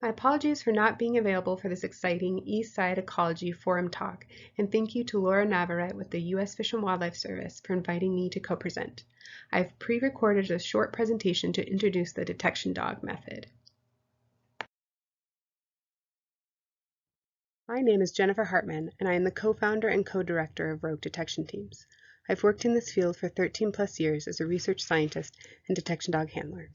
My apologies for not being available for this exciting Eastside Ecology Forum talk, and thank you to Laura Navarrete with the U.S. Fish and Wildlife Service for inviting me to co-present. I've pre-recorded a short presentation to introduce the detection dog method. My name is Jennifer Hartman, and I am the co-founder and co-director of Rogue Detection Teams. I've worked in this field for 13 plus years as a research scientist and detection dog handler,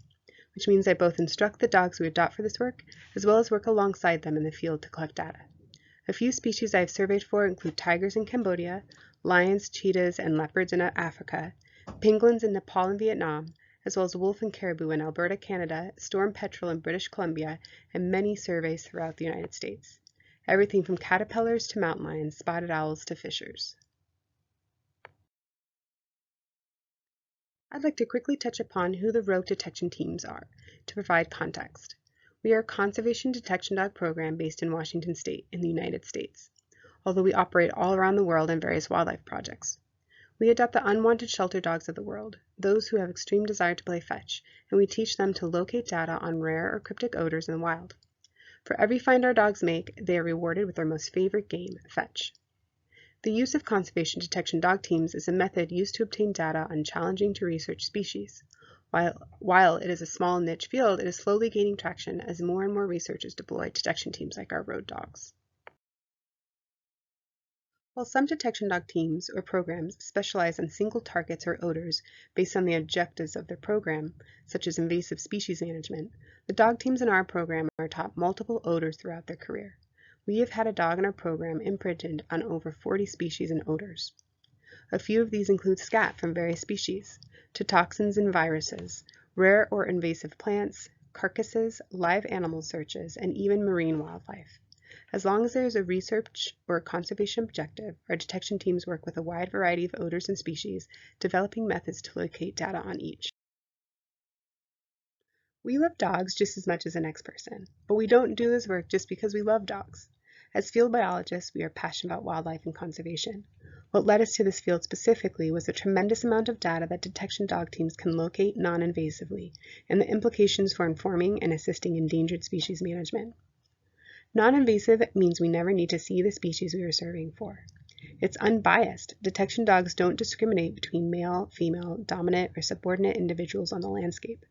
which means I both instruct the dogs we adopt for this work, as well as work alongside them in the field to collect data. A few species I've surveyed for include tigers in Cambodia, lions, cheetahs, and leopards in Africa, penguins in Nepal and Vietnam, as well as wolf and caribou in Alberta, Canada, storm petrel in British Columbia, and many surveys throughout the United States. Everything from caterpillars to mountain lions, spotted owls to fishers. I'd like to quickly touch upon who the Rogue Detection Teams are, to provide context. We are a conservation detection dog program based in Washington State in the United States, although we operate all around the world in various wildlife projects. We adopt the unwanted shelter dogs of the world, those who have extreme desire to play fetch, and we teach them to locate data on rare or cryptic odors in the wild. For every find our dogs make, they are rewarded with their most favorite game, fetch. The use of conservation detection dog teams is a method used to obtain data on challenging to research species. While it is a small niche field, it is slowly gaining traction as more and more researchers deploy detection teams like our road dogs. While some detection dog teams or programs specialize on single targets or odors based on the objectives of their program, such as invasive species management, the dog teams in our program are taught multiple odors throughout their career. We have had a dog in our program imprinted on over 40 species and odors. A few of these include scat from various species, to toxins and viruses, rare or invasive plants, carcasses, live animal searches, and even marine wildlife. As long as there is a research or conservation objective, our detection teams work with a wide variety of odors and species, developing methods to locate data on each. We love dogs just as much as the next person, but we don't do this work just because we love dogs. As field biologists, we are passionate about wildlife and conservation. What led us to this field specifically was the tremendous amount of data that detection dog teams can locate non-invasively, and the implications for informing and assisting endangered species management. Non-invasive means we never need to see the species we are surveying for. It's unbiased. Detection dogs don't discriminate between male, female, dominant, or subordinate individuals on the landscape.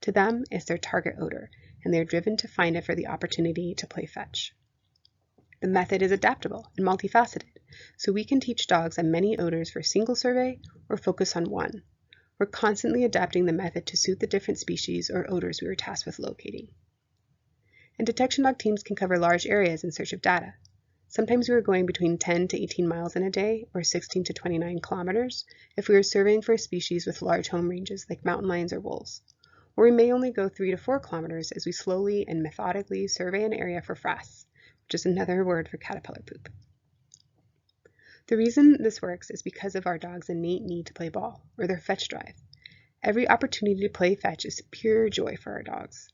To them, it's their target odor, and they are driven to find it for the opportunity to play fetch. The method is adaptable and multifaceted, so we can teach dogs on many odors for a single survey or focus on one. We're constantly adapting the method to suit the different species or odors we were tasked with locating. And detection dog teams can cover large areas in search of data. Sometimes we are going between 10 to 18 miles in a day, or 16 to 29 kilometers, if we are surveying for a species with large home ranges like mountain lions or wolves. Or we may only go 3 to 4 kilometers as we slowly and methodically survey an area for frass, which is another word for caterpillar poop. The reason this works is because of our dogs' innate need to play ball, or their fetch drive. Every opportunity to play fetch is pure joy for our dogs.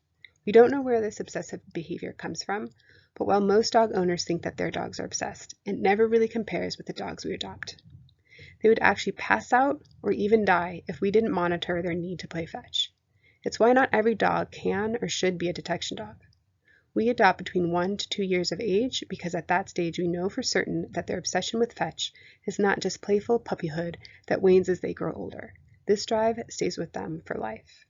We don't know where this obsessive behavior comes from, but while most dog owners think that their dogs are obsessed, it never really compares with the dogs we adopt. They would actually pass out or even die if we didn't monitor their need to play fetch. It's why not every dog can or should be a detection dog. We adopt between 1 to 2 years of age because at that stage we know for certain that their obsession with fetch is not just playful puppyhood that wanes as they grow older. This drive stays with them for life.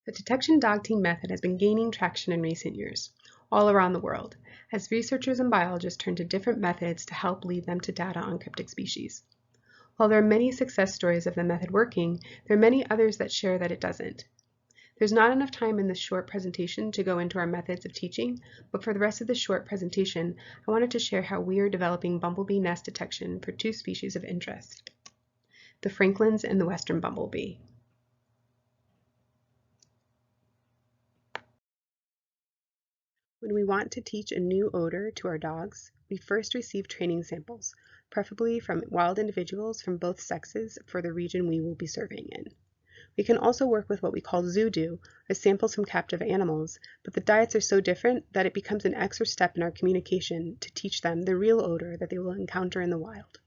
The detection dog team method has been gaining traction in recent years, all around the world, as researchers and biologists turn to different methods to help lead them to data on cryptic species. While there are many success stories of the method working, there are many others that share that it doesn't. There's not enough time in this short presentation to go into our methods of teaching, but for the rest of this short presentation, I wanted to share how we are developing bumblebee nest detection for 2 species of interest, the Franklins and the western bumblebee. When we want to teach a new odor to our dogs, we first receive training samples, preferably from wild individuals from both sexes for the region we will be surveying in. We can also work with what we call zoo-do, or samples from captive animals, but the diets are so different that it becomes an extra step in our communication to teach them the real odor that they will encounter in the wild.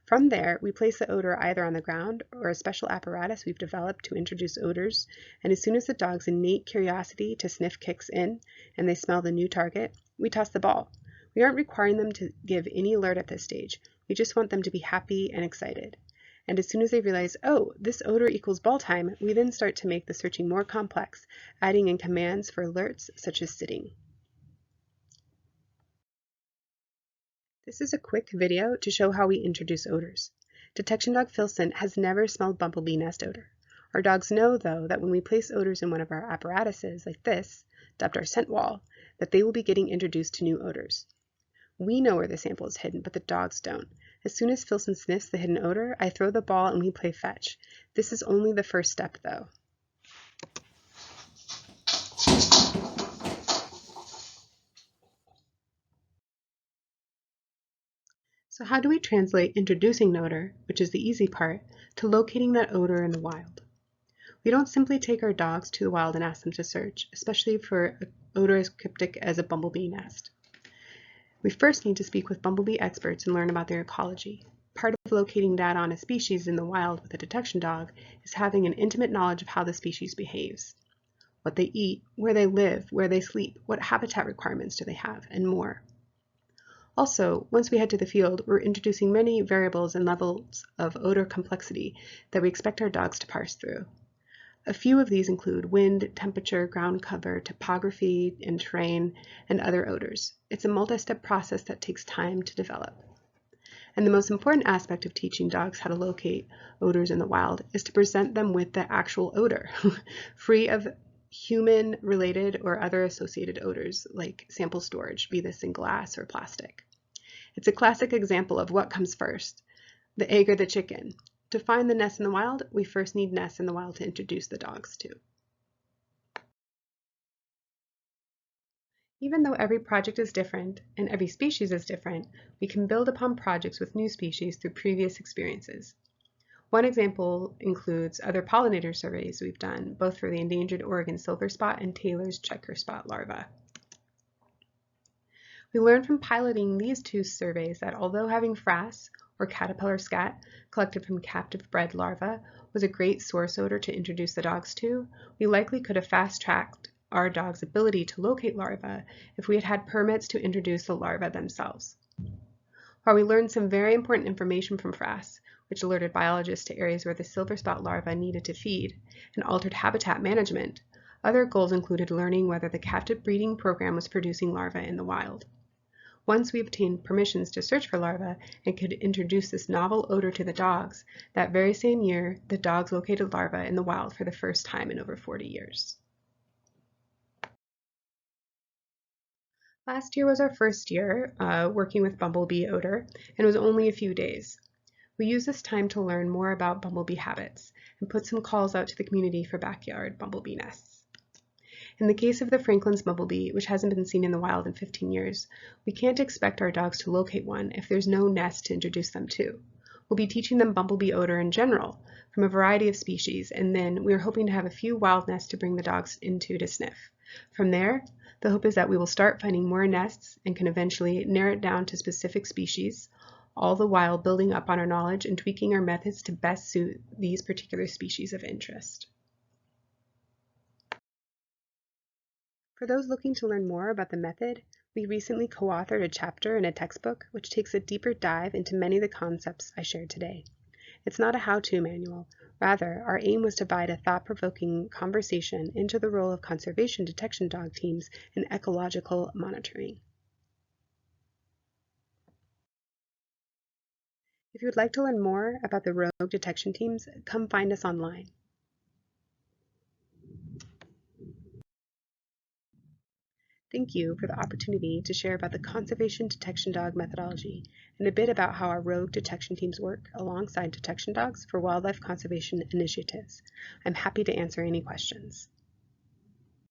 From there, we place the odor either on the ground or a special apparatus we've developed to introduce odors, and as soon as the dog's innate curiosity to sniff kicks in and they smell the new target, we toss the ball. We aren't requiring them to give any alert at this stage. We just want them to be happy and excited. And as soon as they realize, oh, this odor equals ball time, we then start to make the searching more complex, adding in commands for alerts such as sitting. This is a quick video to show how we introduce odors. Detection dog Filson has never smelled bumblebee nest odor. Our dogs know, though, that when we place odors in one of our apparatuses, like this, dubbed our scent wall, that they will be getting introduced to new odors. We know where the sample is hidden, but the dogs don't. As soon as Filson sniffs the hidden odor, I throw the ball and we play fetch. This is only the first step, though. So how do we translate introducing an odor, which is the easy part, to locating that odor in the wild? We don't simply take our dogs to the wild and ask them to search, especially for an odor as cryptic as a bumblebee nest. We first need to speak with bumblebee experts and learn about their ecology. Part of locating data on a species in the wild with a detection dog is having an intimate knowledge of how the species behaves. What they eat, where they live, where they sleep, what habitat requirements do they have, and more. Also, once we head to the field, we're introducing many variables and levels of odor complexity that we expect our dogs to parse through. A few of these include wind, temperature, ground cover, topography, and terrain, and other odors. It's a multi-step process that takes time to develop. And the most important aspect of teaching dogs how to locate odors in the wild is to present them with the actual odor, free of human-related or other associated odors like sample storage, be this in glass or plastic. It's a classic example of what comes first, the egg or the chicken. To find the nest in the wild, we first need nests in the wild to introduce the dogs to. Even though every project is different and every species is different, we can build upon projects with new species through previous experiences. One example includes other pollinator surveys we've done, both for the endangered Oregon silver spot and Taylor's checker spot larva. We learned from piloting these two surveys that although having frass, or caterpillar scat, collected from captive bred larvae was a great source odor to introduce the dogs to, we likely could have fast-tracked our dogs' ability to locate larvae if we had had permits to introduce the larvae themselves. While we learned some very important information from frass, which alerted biologists to areas where the silver spot larvae needed to feed, and altered habitat management, other goals included learning whether the captive breeding program was producing larvae in the wild. Once we obtained permissions to search for larvae and could introduce this novel odor to the dogs, that very same year, the dogs located larvae in the wild for the first time in over 40 years. Last year was our first year working with bumblebee odor, and it was only a few days. We used this time to learn more about bumblebee habits and put some calls out to the community for backyard bumblebee nests. In the case of the Franklin's bumblebee, which hasn't been seen in the wild in 15 years, we can't expect our dogs to locate one if there's no nest to introduce them to. We'll be teaching them bumblebee odor in general, from a variety of species, and then we're hoping to have a few wild nests to bring the dogs into to sniff. From there, the hope is that we will start finding more nests and can eventually narrow it down to specific species, all the while building up on our knowledge and tweaking our methods to best suit these particular species of interest. For those looking to learn more about the method, we recently co-authored a chapter in a textbook which takes a deeper dive into many of the concepts I shared today. It's not a how-to manual. Rather, our aim was to provide a thought-provoking conversation into the role of conservation detection dog teams in ecological monitoring. If you would like to learn more about the rogue detection teams, come find us online. Thank you for the opportunity to share about the conservation detection dog methodology and a bit about how our rogue detection teams work alongside detection dogs for wildlife conservation initiatives. I'm happy to answer any questions.